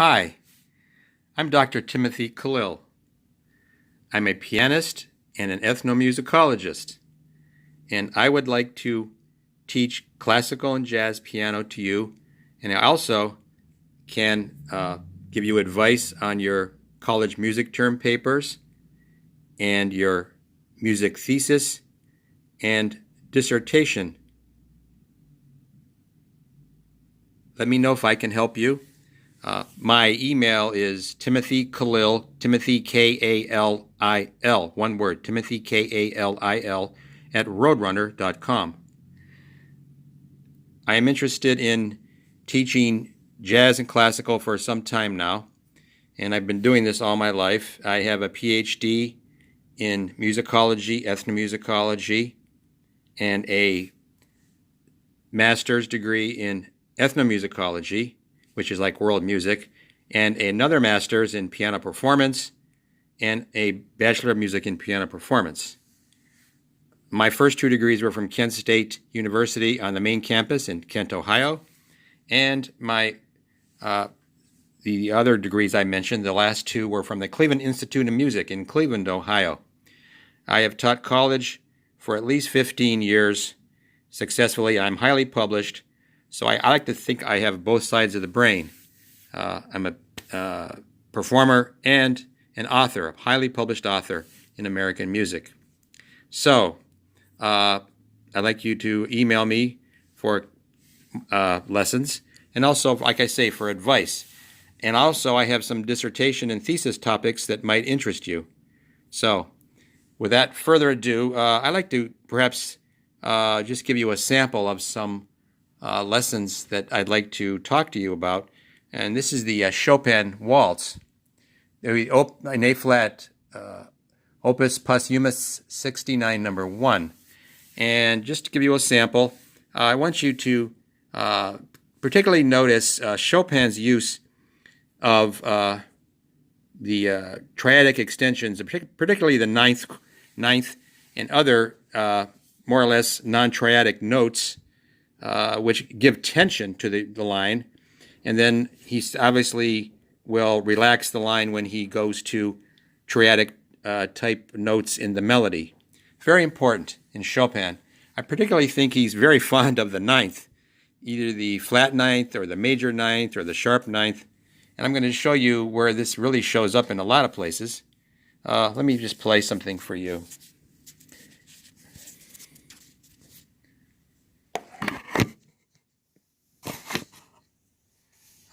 Hi, I'm Dr. Timothy Khalil. I'm a pianist and an ethnomusicologist, and I would like to teach classical and jazz piano to you, and I also can give you advice on your college music term papers and your music thesis and dissertation. Let me know if I can help you. My email is Timothy Khalil, Timothy K-A-L-I-L, one word, Timothy K-A-L-I-L @roadrunner.com. I am interested in teaching jazz and classical for some time now, and I've been doing this all my life. I have a PhD in musicology, ethnomusicology, and a master's degree in ethnomusicology, which is like world music, and another master's in piano performance, and a Bachelor of Music in Piano Performance. My first two degrees were from Kent State University on the main campus in Kent, Ohio, and the other degrees I mentioned, the last two, were from the Cleveland Institute of Music in Cleveland, Ohio. I have taught college for at least 15 years successfully. I'm highly published, so I like to think I have both sides of the brain. I'm a performer and an author, a highly published author in American music. So I'd like you to email me for lessons, and also, like I say, for advice. And also, I have some dissertation and thesis topics that might interest you. So without further ado, I'd like to perhaps just give you a sample of some lessons that I'd like to talk to you about. And this is the Chopin Waltz, in A-flat, Opus Posthumous 69, number 1. And just to give you a sample, I want you to particularly notice Chopin's use of the triadic extensions, particularly the ninth and other more or less non-triadic notes, which give tension to the line, and then he obviously will relax the line when he goes to triadic type notes in the melody. Very important in Chopin. I particularly think he's very fond of the ninth, either the flat ninth or the major ninth or the sharp ninth, and I'm going to show you where this really shows up in a lot of places. Let me just play something for you.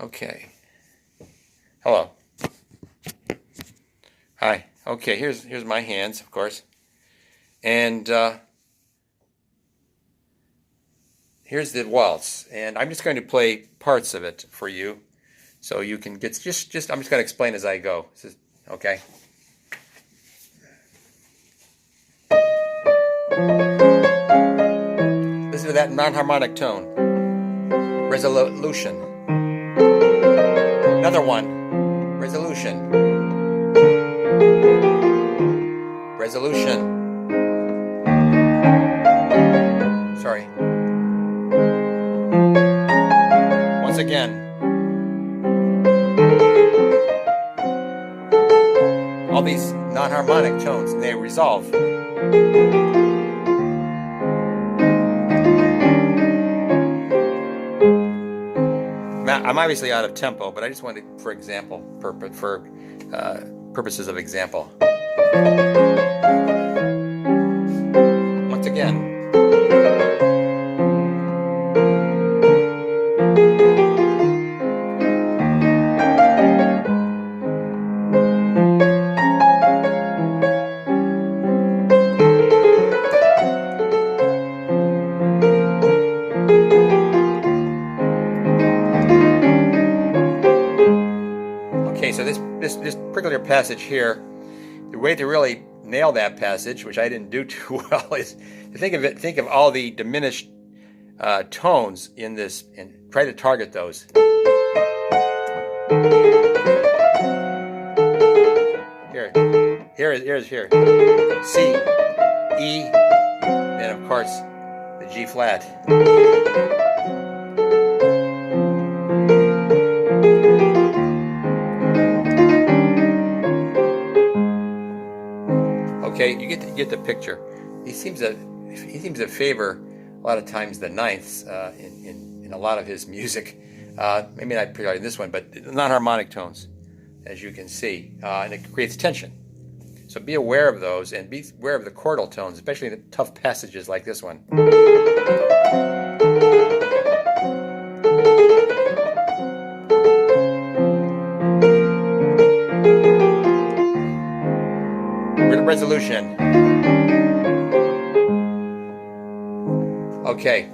Okay. Hello. Hi. Okay, here's my hands, of course. And here's the waltz. And I'm just going to play parts of it for you so you can get I'm just going to explain as I go. Okay? Listen to that non-harmonic tone. Resolution. Another one. Resolution. Resolution. Sorry. Once again. All these non-harmonic tones, they resolve. I'm obviously out of tempo, but I just wanted, for example, purposes of example. Once again. Okay, so this particular passage here, the way to really nail that passage, which I didn't do too well, is to think of all the diminished tones in this and try to target those. Here. C, E, and of course the G flat. Okay, you get the picture. He seems to favor a lot of times the ninths in a lot of his music. Maybe not particularly this one, but non-harmonic tones, as you can see, and it creates tension. So be aware of those, and be aware of the chordal tones, especially in tough passages like this one. Resolution. Okay,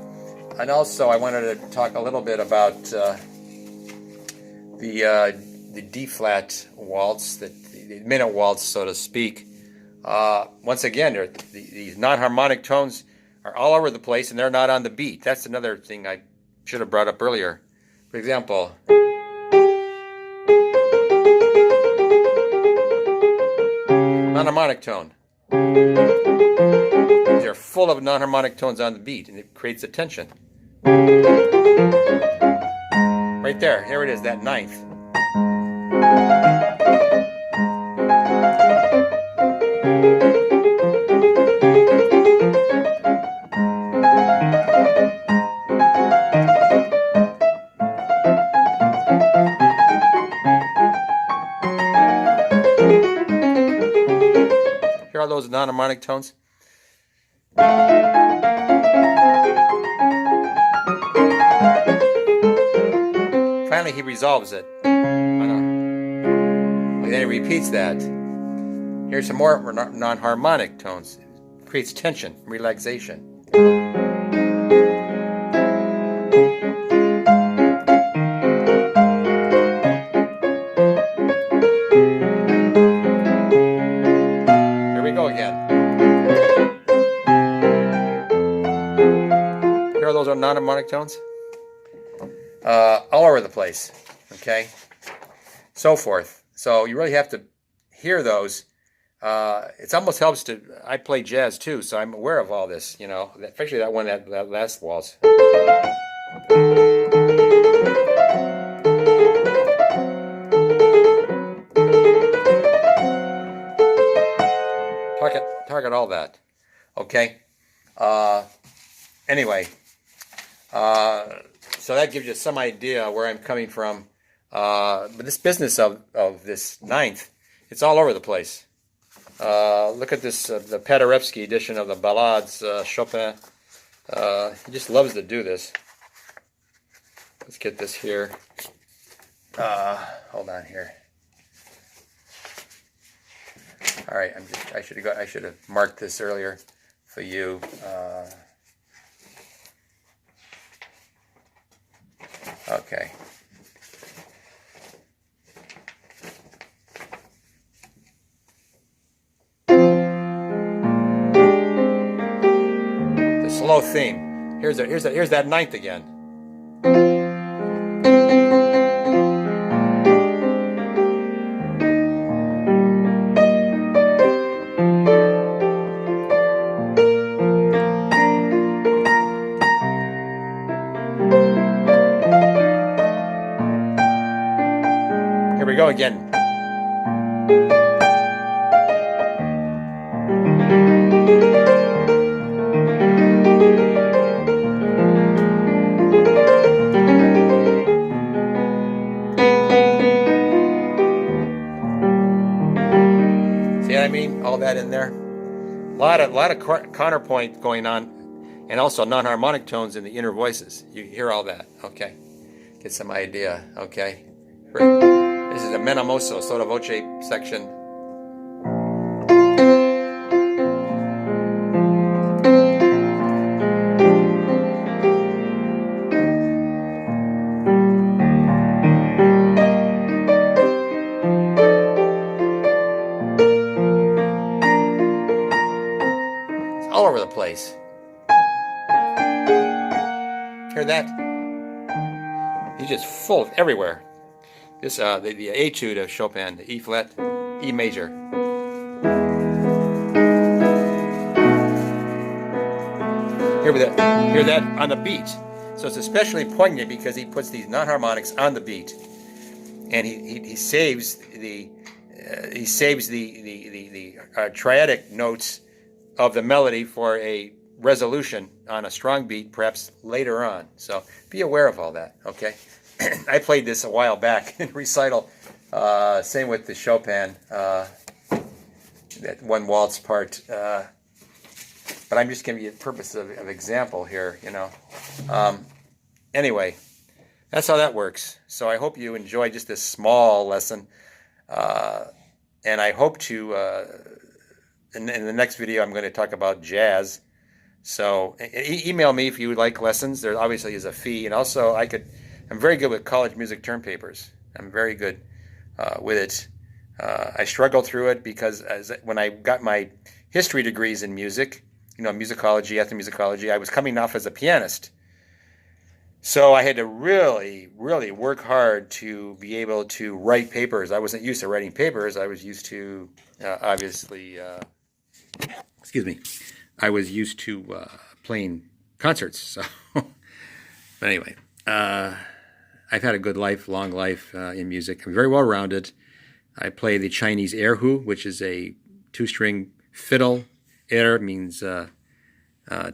and also I wanted to talk a little bit about the D flat waltz, the minute waltz, so to speak. Once again, these non-harmonic tones are all over the place, and they're not on the beat. That's another thing I should have brought up earlier. For example, non-harmonic tone. They're full of non-harmonic tones on the beat, and it creates a tension. Right there, here it is, that ninth. Here are those non-harmonic tones. Finally, he resolves it. And then he repeats that. Here's some more non-harmonic tones. It creates tension, relaxation. Here we go again. Here are those non-harmonic tones. All over the place, okay, so forth. So you really have to hear those. It almost helps to. I play jazz too, so I'm aware of all this. You know, especially that one, that last waltz. Target all that. Okay. Anyway. So that gives you some idea where I'm coming from. But this business of this ninth, it's all over the place. Look at this, the Paderewski edition of the Ballades, Chopin. He just loves to do this. Let's get this here. Hold on here. All right, I should have marked this earlier for you. Okay. The slow theme. Here's that ninth again. Here we go again. See what I mean? All that in there. A lot of counterpoint going on, and also non-harmonic tones in the inner voices. You hear all that, okay? Get some idea, okay? This is a Menamoso sotto voce section. It's all over the place. Hear that? He's just full of everywhere. This the etude of Chopin, the E flat, E major. Hear that on the beat. So it's especially poignant because he puts these non-harmonics on the beat, and he saves the he saves the triadic notes of the melody for a resolution on a strong beat, perhaps later on. So be aware of all that, okay? I played this a while back in recital. Same with the Chopin, that one waltz part. But I'm just giving you a purpose of example here, you know. Anyway, that's how that works. So I hope you enjoy just this small lesson. And I hope to, in the next video, I'm going to talk about jazz. So email me if you would like lessons. There obviously is a fee. And also, I'm very good with college music term papers. I'm very good with it. I struggled through it because when I got my history degrees in music, you know, musicology, ethnomusicology, I was coming off as a pianist. So I had to really, really work hard to be able to write papers. I wasn't used to writing papers. I was used to, obviously, excuse me, I was used to playing concerts. So, but anyway, I've had a good life, long life in music. I'm very well rounded. I play the Chinese erhu, which is a two-string fiddle. Er means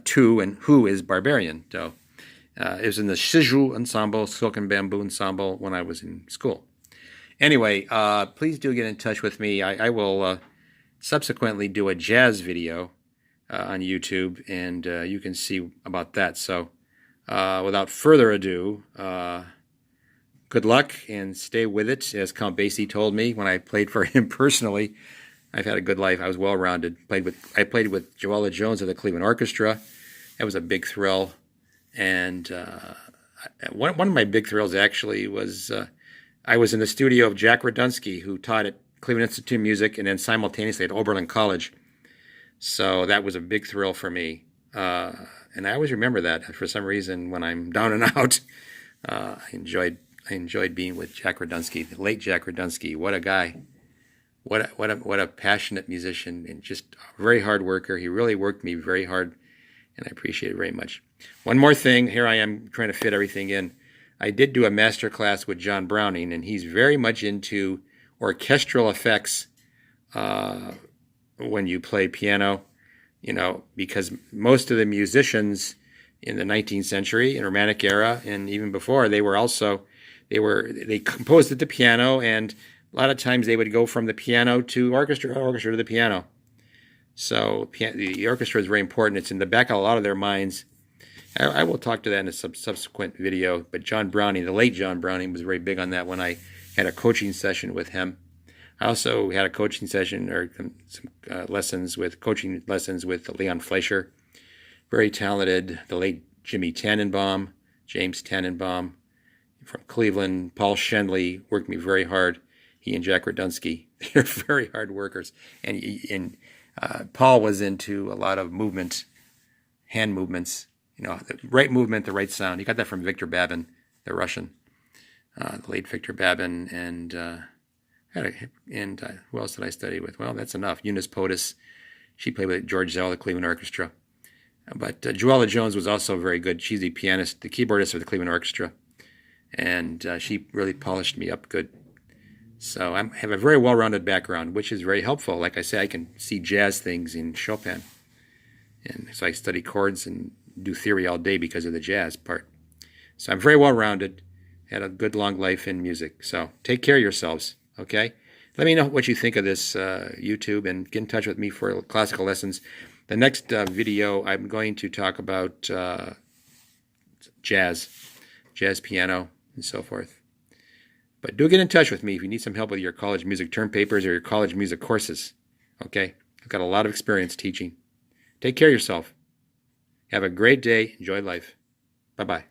two, and hu is barbarian. So it was in the Shizhu ensemble, silk and bamboo ensemble, when I was in school. Anyway, please do get in touch with me. I will subsequently do a jazz video on YouTube, and you can see about that. So without further ado, good luck and stay with it. As Count Basie told me when I played for him personally, I've had a good life. I was well-rounded. I played with Joella Jones of the Cleveland Orchestra. That was a big thrill. And one of my big thrills actually was I was in the studio of Jack Radunsky, who taught at Cleveland Institute of Music and then simultaneously at Oberlin College. So that was a big thrill for me. And I always remember that for some reason when I'm down and out. I enjoyed being with Jack Radunsky, the late Jack Radunsky. What a guy. What a passionate musician and just a very hard worker. He really worked me very hard, and I appreciate it very much. One more thing. Here I am trying to fit everything in. I did do a master class with John Browning, and he's very much into orchestral effects when you play piano, you know, because most of the musicians in the 19th century and Romantic era and even before, they composed at the piano, and a lot of times they would go from the piano to orchestra to the piano. So the orchestra is very important. It's in the back of a lot of their minds. I will talk to that in a subsequent video. But John Browning, the late John Browning, was very big on that when I had a coaching session with him. I also had a coaching session or some coaching lessons with Leon Fleischer. Very talented. The late Jimmy Tannenbaum, James Tannenbaum from Cleveland. Paul Shenley worked me very hard. He and Jack Radunsky, they're very hard workers. And Paul was into a lot of movement, hand movements, you know, the right movement, the right sound. He got that from Victor Babin, the Russian, the late Victor Babin. And who else did I study with? Well, that's enough. Eunice Potus, she played with George Zell, the Cleveland Orchestra. But Joella Jones was also very good. She's the pianist, the keyboardist of the Cleveland Orchestra. And she really polished me up good. So I have a very well-rounded background, which is very helpful. Like I say, I can see jazz things in Chopin. And so I study chords and do theory all day because of the jazz part. So I'm very well-rounded, had a good long life in music. So take care of yourselves, okay? Let me know what you think of this YouTube, and get in touch with me for classical lessons. The next video, I'm going to talk about jazz piano, and so forth. But do get in touch with me if you need some help with your college music term papers or your college music courses. Okay? I've got a lot of experience teaching. Take care of yourself. Have a great day. Enjoy life. Bye-bye.